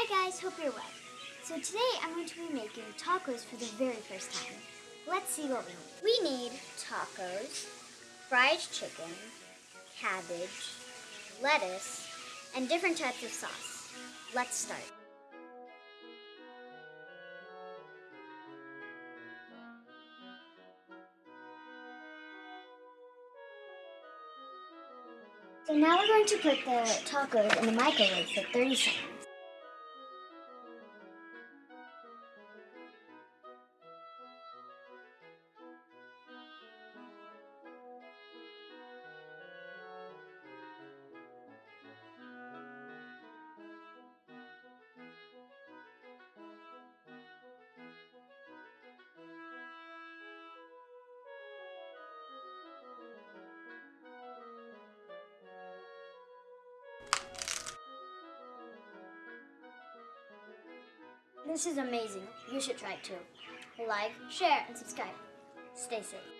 Hi guys, hope you're well. So today I'm going to be making tacos for the very first time. Let's see what we need. We need tacos, fried chicken, cabbage, lettuce, and different types of sauce. Let's start. So now we're going to put the tacos in the microwave for 30 seconds. This is amazing. You should try it too. Like, share, and subscribe. Stay safe.